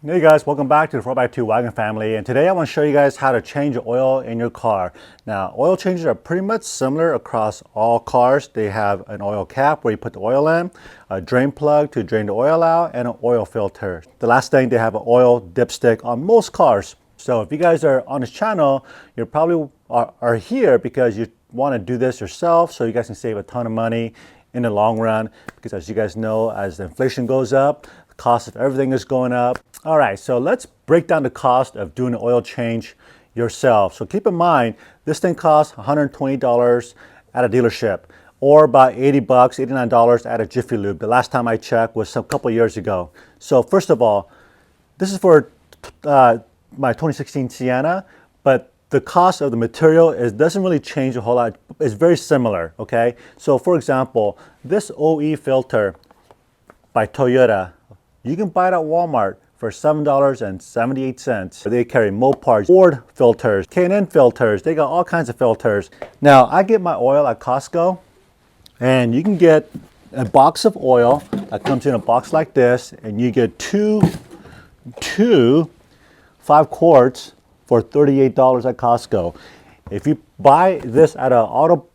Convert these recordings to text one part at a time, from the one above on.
Hey guys, welcome back to the 4x2 Wagon family, and today I want to show you guys how to change the oil in your car. Now, oil changes are pretty much similar across all cars. They have an oil cap where you put the oil in, a drain plug to drain the oil out, and an oil filter. The last thing, they have an oil dipstick on most cars. So if you guys are on this channel, you probably are here because you want to do this yourself so you guys can save a ton of money in the long run, because as you guys know, as the inflation goes up, the cost of everything is going up. All right, so let's break down the cost of doing an oil change yourself. So keep in mind, this thing costs $120 at a dealership, or about 80 bucks, $89 at a Jiffy Lube. The last time I checked was a couple years ago. So first of all, this is for my 2016 Sienna, but the cost of the material doesn't really change a whole lot. It's very similar, okay? So for example, this OE filter by Toyota, you can buy it at Walmart for $7.78. They carry Mopars, Ford filters, K&N filters. They got all kinds of filters. Now, I get my oil at Costco, and you can get a box of oil that comes in a box like this, and you get two 5 quarts for $38 at Costco. If you buy this at an auto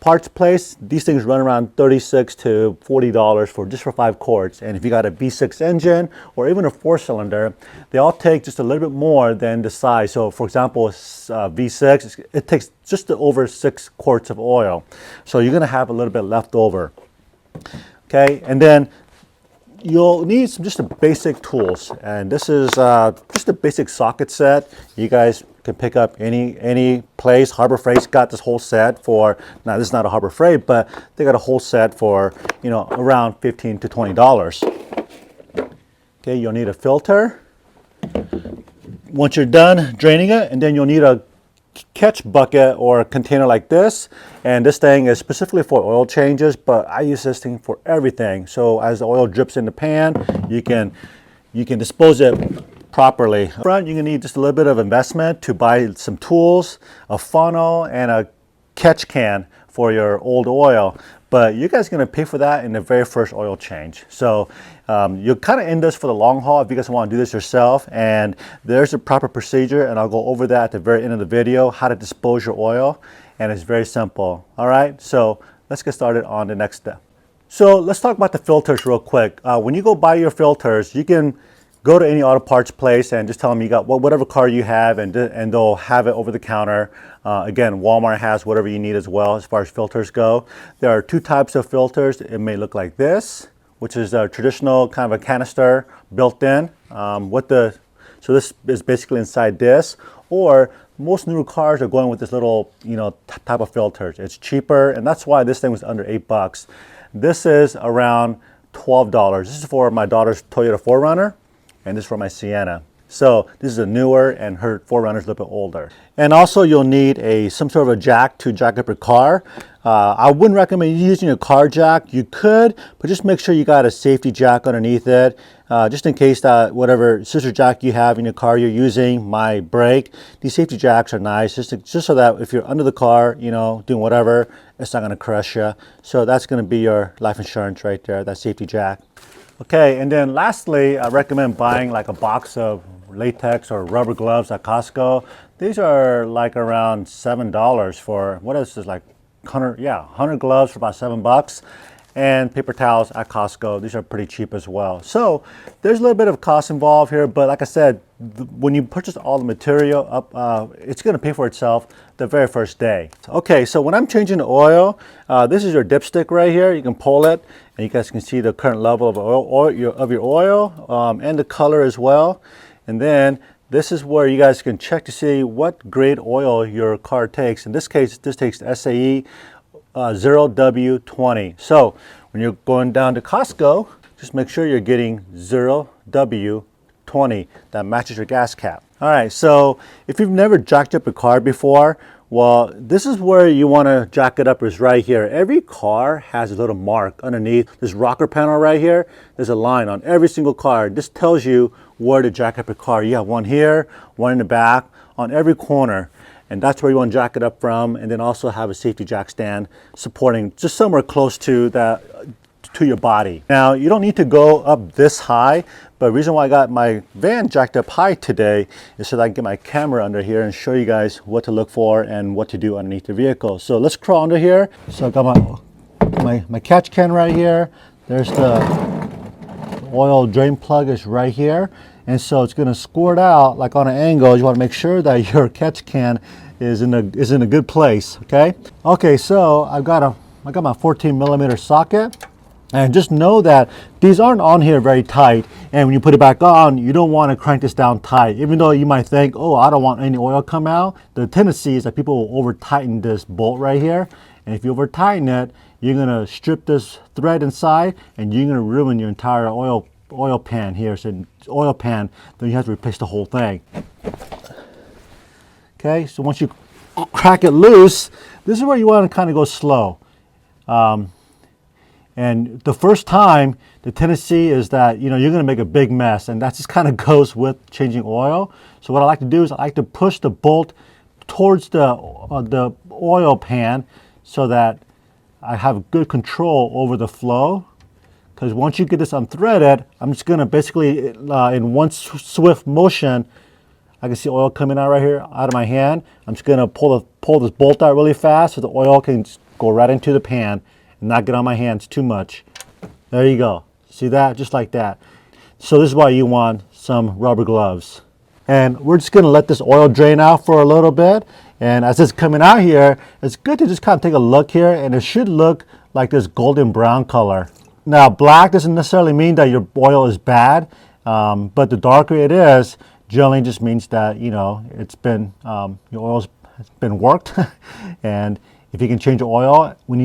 parts place, these things run around $36 to $40 for just for 5 quarts. And if you got a V6 engine or even a 4-cylinder, they all take just a little bit more than the size. So for example, V6, it takes just over 6 quarts of oil. So you're gonna have a little bit left over. Okay, and then you'll need just a basic tools, and this is just a basic socket set. You guys can pick up any place. Harbor Freight's got this whole set for, now this is not a Harbor Freight, but they got a whole set for, you know, around $15 to $20. Okay, you'll need a filter once you're done draining it, and then you'll need a catch bucket or a container like this. And this thing is specifically for oil changes, but I use this thing for everything. So as the oil drips in the pan, you can dispose it properly. Up front, you're gonna need just a little bit of investment to buy some tools, a funnel, and a catch can for your old oil. But you guys are gonna pay for that in the very first oil change. So you're kind of in this for the long haul if you guys want to do this yourself. And there's a proper procedure, and I'll go over that at the very end of the video, how to dispose your oil. And it's very simple. All right, so let's get started on the next step. So let's talk about the filters real quick. When you go buy your filters, you can go to any auto parts place and just tell them you got whatever car you have, and they'll have it over the counter. Again, Walmart has whatever you need as well as far as filters go. There are 2 types of filters. It may look like this, which is a traditional kind of a canister built in. So this is basically inside this, or most newer cars are going with this little, you know, type of filters. It's cheaper, and that's why this thing was under 8 bucks. This is around $12. This is for my daughter's Toyota 4Runner, and this is for my Sienna. So this is a newer, and her 4Runner is a little bit older. And also you'll need some sort of a jack to jack up your car. I wouldn't recommend using a car jack. You could, but just make sure you got a safety jack underneath it, just in case that whatever scissor jack you have in your car you're using might break. These safety jacks are nice, just so that if you're under the car, you know, doing whatever, it's not gonna crush you. So that's gonna be your life insurance right there, that safety jack. Okay, and then lastly, I recommend buying like a box of latex or rubber gloves at Costco. These are like around $7 for, what is this, like 100 gloves for about 7 bucks. And paper towels at Costco. These are pretty cheap as well. So there's a little bit of cost involved here, but like I said, when you purchase all the material up, it's gonna pay for itself the very first day. Okay, so when I'm changing the oil, this is your dipstick right here. You can pull it, and you guys can see the current level of your oil and the color as well. And then this is where you guys can check to see what grade oil your car takes. In this case, this takes SAE 0W20. So when you're going down to Costco, just make sure you're getting 0W20 that matches your gas cap. All right, so if you've never jacked up a car before, well, this is where you want to jack it up, is right here. Every car has a little mark underneath this rocker panel right here. There's a line on every single car. This tells you where to jack up your car. You have one here, one in the back, on every corner. And that's where you want to jack it up from, and then also have a safety jack stand supporting just somewhere close to that to your body. Now, you don't need to go up this high, but the reason why I got my van jacked up high today is so that I can get my camera under here and show you guys what to look for and what to do underneath the vehicle. So let's crawl under here. So I got my catch can right here. There's the oil drain plug is right here. And so it's going to squirt out like on an angle. You want to make sure that your catch can is in a good place. Okay, so I got my 14 millimeter socket, and just know that these aren't on here very tight, and when you put it back on, you don't want to crank this down tight. Even though you might think, oh, I don't want any oil come out, the tendency is that people will over tighten this bolt right here, and if you over tighten it, you're going to strip this thread inside and you're going to ruin your entire oil pan here. So oil pan, then you have to replace the whole thing. Okay, so once you crack it loose, this is where you want to kind of go slow. And the first time, the tendency is that you're going to make a big mess, and that just kind of goes with changing oil. So what I like to do is I like to push the bolt towards the oil pan so that I have good control over the flow. Because once you get this unthreaded, I'm just going to basically, in one swift motion, I can see oil coming out right here, out of my hand. I'm just going to pull this bolt out really fast so the oil can just go right into the pan and not get on my hands too much. There you go. See that? Just like that. So this is why you want some rubber gloves. And we're just going to let this oil drain out for a little bit. And as it's coming out here, it's good to just kind of take a look here, and it should look like this golden brown color. Now, black doesn't necessarily mean that your oil is bad, but the darker it is, generally just means that it's been your oil's been worked. And if you can change your oil, when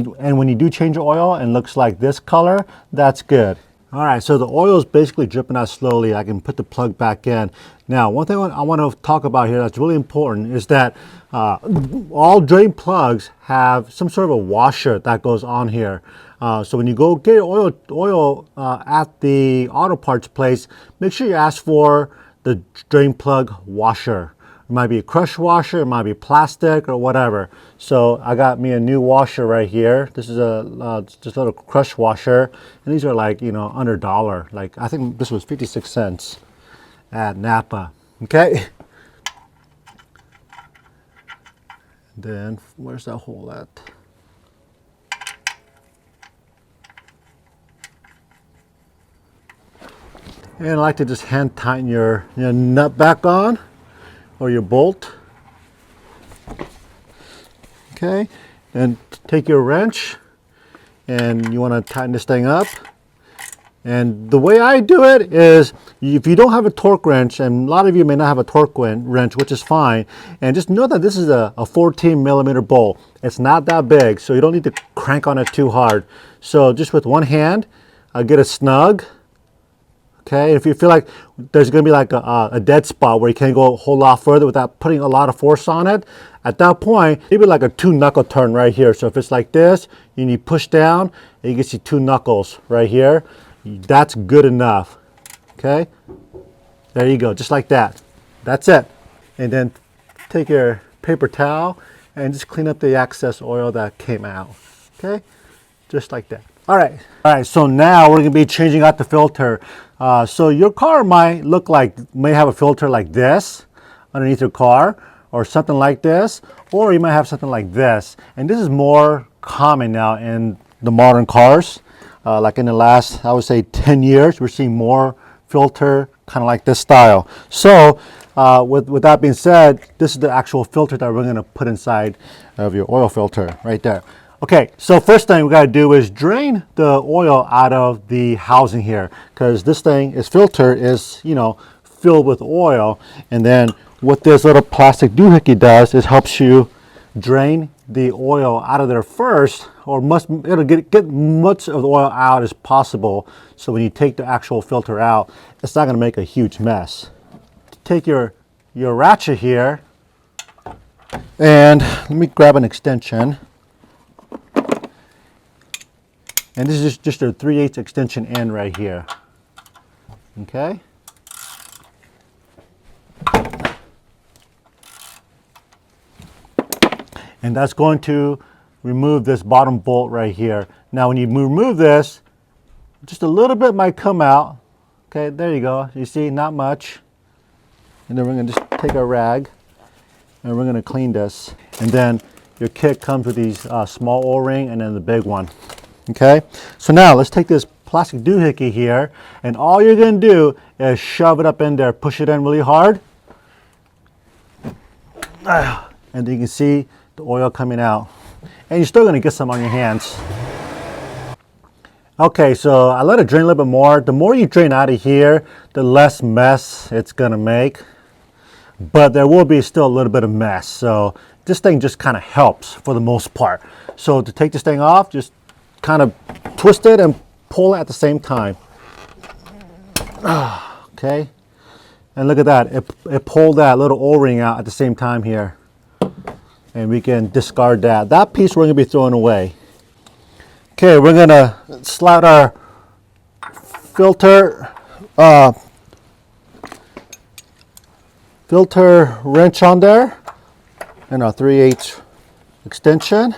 you do change your oil and it looks like this color, that's good. All right, so the oil is basically dripping out slowly. I can put the plug back in. Now, one thing I want to talk about here that's really important is that all drain plugs have some sort of a washer that goes on here. So when you go get your oil at the auto parts place, make sure you ask for the drain plug washer. It might be a crush washer, it might be plastic or whatever. So I got me a new washer right here. This is just a little crush washer, and these are like under $1. Like I think this was 56 cents at Napa. Okay. Then where's that hole at? And I like to just hand tighten your nut back on, or your bolt. Okay, and take your wrench and you want to tighten this thing up. And the way I do it is, if you don't have a torque wrench, and a lot of you may not have a torque wrench, which is fine, and just know that this is a 14 millimeter bolt. It's not that big, so you don't need to crank on it too hard. So just with one hand, get it snug. Okay, if you feel like there's going to be like a dead spot where you can't go a whole lot further without putting a lot of force on it, at that point, maybe like a 2-knuckle turn right here. So if it's like this, you need to push down, and you can see 2 knuckles right here. That's good enough. Okay, there you go, just like that. That's it. And then take your paper towel and just clean up the excess oil that came out. Okay, just like that. All right, so now we're going to be changing out the filter. So your car may have a filter like this underneath your car, or something like this, or you might have something like this. And this is more common now in the modern cars. Like in the last, I would say 10 years, we're seeing more filter kind of like this style. So with that being said, this is the actual filter that we're going to put inside of your oil filter right there. Okay, so first thing we got to do is drain the oil out of the housing here, because this filter is filled with oil. And then what this little plastic doohickey does is helps you drain the oil out of there first, or it'll get much of the oil out as possible, so when you take the actual filter out, it's not going to make a huge mess. Take your ratchet here, and let me grab an extension. And this is just a 3/8 extension end right here. Okay. And that's going to remove this bottom bolt right here. Now when you remove this, just a little bit might come out. Okay, there you go. You see, not much. And then we're gonna just take a rag and we're gonna clean this. And then your kit comes with these small O-ring and then the big one. Okay, so now let's take this plastic doohickey here, and all you're gonna do is shove it up in there, push it in really hard. And you can see the oil coming out. And you're still gonna get some on your hands. Okay, so I let it drain a little bit more. The more you drain out of here, the less mess it's gonna make. But there will be still a little bit of mess. So this thing just kind of helps for the most part. So to take this thing off, just kind of twist it and pull it at the same time. Okay, and look at that. It pulled that little O-ring out at the same time here. And we can discard that. That piece we're gonna be throwing away. Okay, we're gonna slide our filter wrench on there and our 3/8 extension.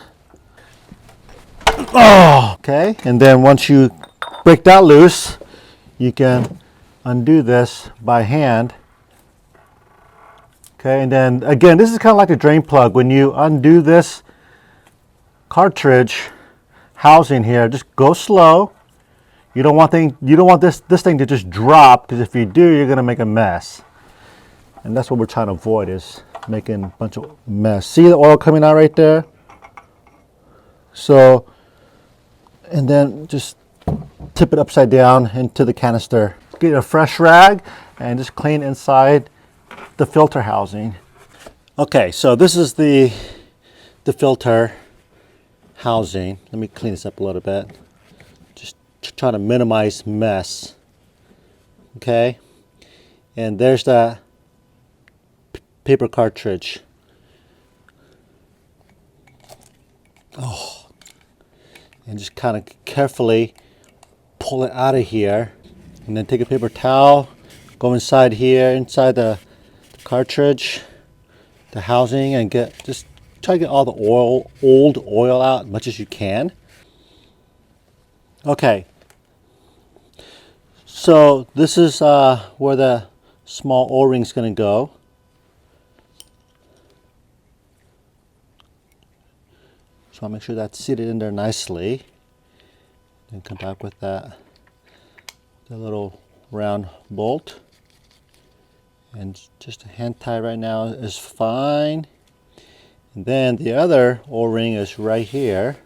Okay, and then once you break that loose, you can undo this by hand. Okay, and then again, this is kind of like a drain plug. When you undo this cartridge housing here, just go slow. You don't want this thing to just drop, because if you do, you're gonna make a mess. And that's what we're trying to avoid, is making a bunch of mess. See the oil coming out right there? So, and then just tip it upside down into the canister. Get a fresh rag and just clean inside the filter housing. Okay, so this is the filter housing. Let me clean this up a little bit. Just trying to minimize mess. Okay, and there's the paper cartridge. Oh, and just kind of carefully pull it out of here, and then take a paper towel, go inside here, inside the cartridge, the housing, and just try to get all the old oil out as much as you can. Okay, so this is where the small O-ring is going to go. So I'll make sure that's seated in there nicely. And come back with the little round bolt. And just a hand tie right now is fine. And then the other O-ring is right here.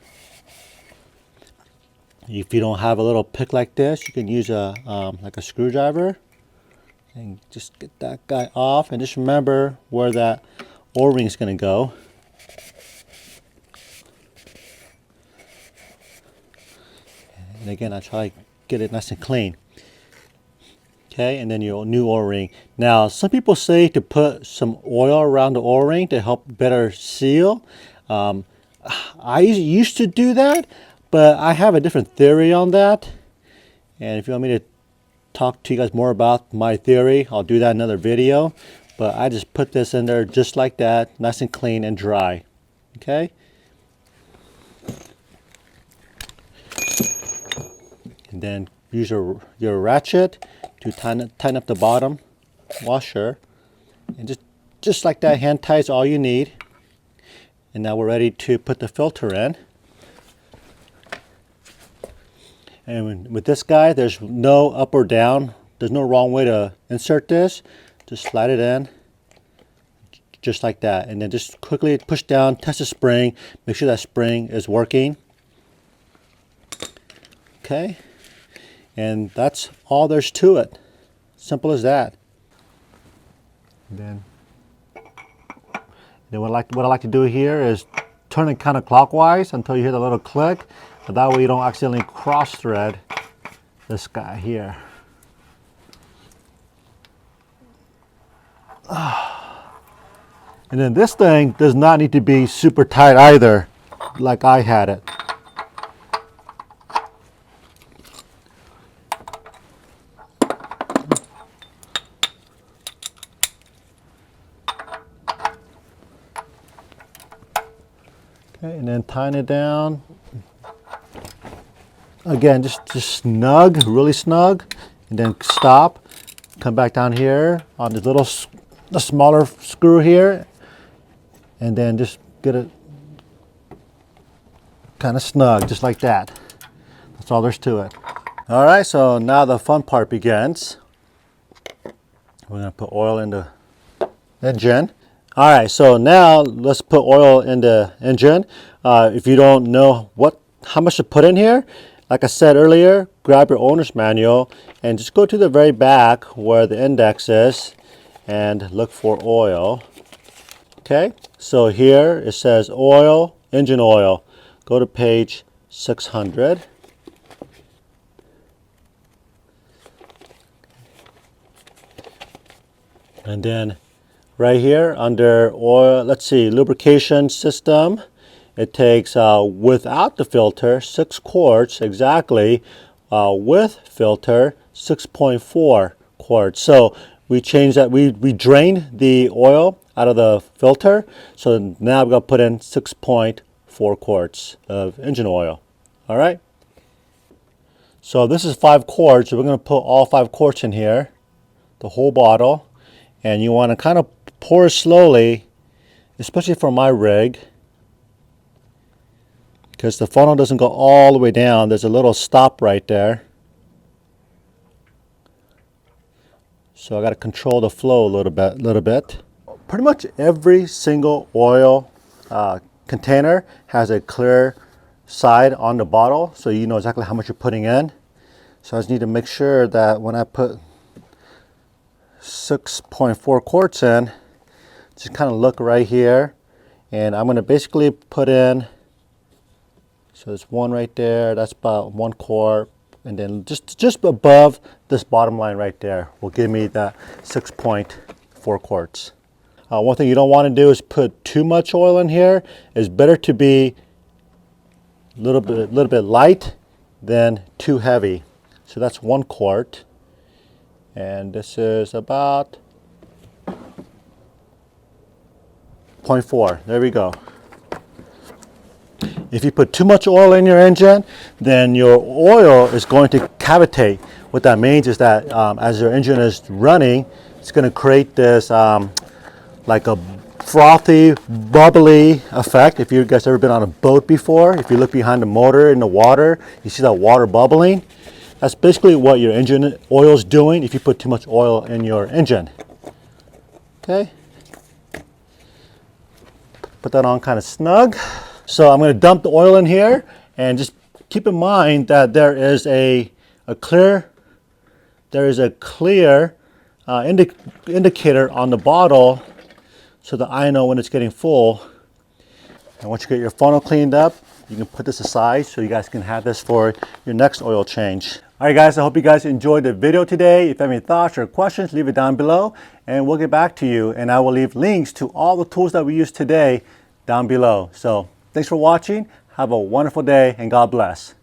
If you don't have a little pick like this, you can use like a screwdriver and just get that guy off. And just remember where that O-ring is going to go. And again, I try to get it nice and clean. Okay, and then your new O-ring. Now, some people say to put some oil around the O-ring to help better seal. I used to do that, but I have a different theory on that. And if you want me to talk to you guys more about my theory, I'll do that in another video. But I just put this in there just like that, nice and clean and dry. Okay. And then use your ratchet to tighten up the bottom washer, and just like that, hand tie is all you need. And now we're ready to put the filter in. And with this guy, there's no up or down. There's no wrong way to insert this. Just slide it in, just like that. And then just quickly push down, test the spring, make sure that spring is working. Okay. And that's all there's to it. Simple as that. And then what I like to do here is turn it kind of clockwise until you hear the little click. But that way you don't accidentally cross thread this guy here. And then this thing does not need to be super tight either, like I had it. Okay, and then tying it down. Again, just snug, really snug, and then stop. Come back down here on this little, the smaller screw here, and then just get it kind of snug, just like that. That's all there's to it. All right, so now the fun part begins. We're gonna put oil in the engine. All right, so now let's put oil in the engine. If you don't know how much to put in here, like I said earlier, grab your owner's manual and just go to the very back where the index is and look for oil. Okay, so here it says oil, engine oil. Go to page 600. And then right here under oil, let's see, lubrication system, it takes without the filter 6 quarts exactly, with filter 6.4 quarts. So we changed that, we drained the oil out of the filter, so now we're going to put in 6.4 quarts of engine oil. All right, so this is 5 quarts, so we're going to put all 5 quarts in here, the whole bottle. And you want to kind of pour slowly, especially for my rig, because the funnel doesn't go all the way down. There's a little stop right there. So I got to control the flow a little bit. Pretty much every single oil container has a clear side on the bottle, so you know exactly how much you're putting in. So I just need to make sure that when I put 6.4 quarts in, just kind of look right here, and I'm going to basically put in, so there's one right there, that's about 1 quart, and then just above this bottom line right there will give me that 6.4 quarts. One thing you don't want to do is put too much oil in here. It's better to be a little bit light than too heavy. So that's 1 quart. And this is about 0.4. There we go. If you put too much oil in your engine, then your oil is going to cavitate. What that means is that as your engine is running, it's going to create this like a frothy, bubbly effect. If you guys ever been on a boat before, if you look behind the motor in the water, you see that water bubbling. That's basically what your engine oil is doing if you put too much oil in your engine. Okay. Put that on kind of snug. So I'm going to dump the oil in here, and just keep in mind that there is a clear indicator on the bottle, so that I know when it's getting full. And once you get your funnel cleaned up, you can put this aside so you guys can have this for your next oil change. All right, guys, I hope you guys enjoyed the video today. If you have any thoughts or questions, leave it down below and we'll get back to you. And I will leave links to all the tools that we used today down below. So thanks for watching. Have a wonderful day and God bless.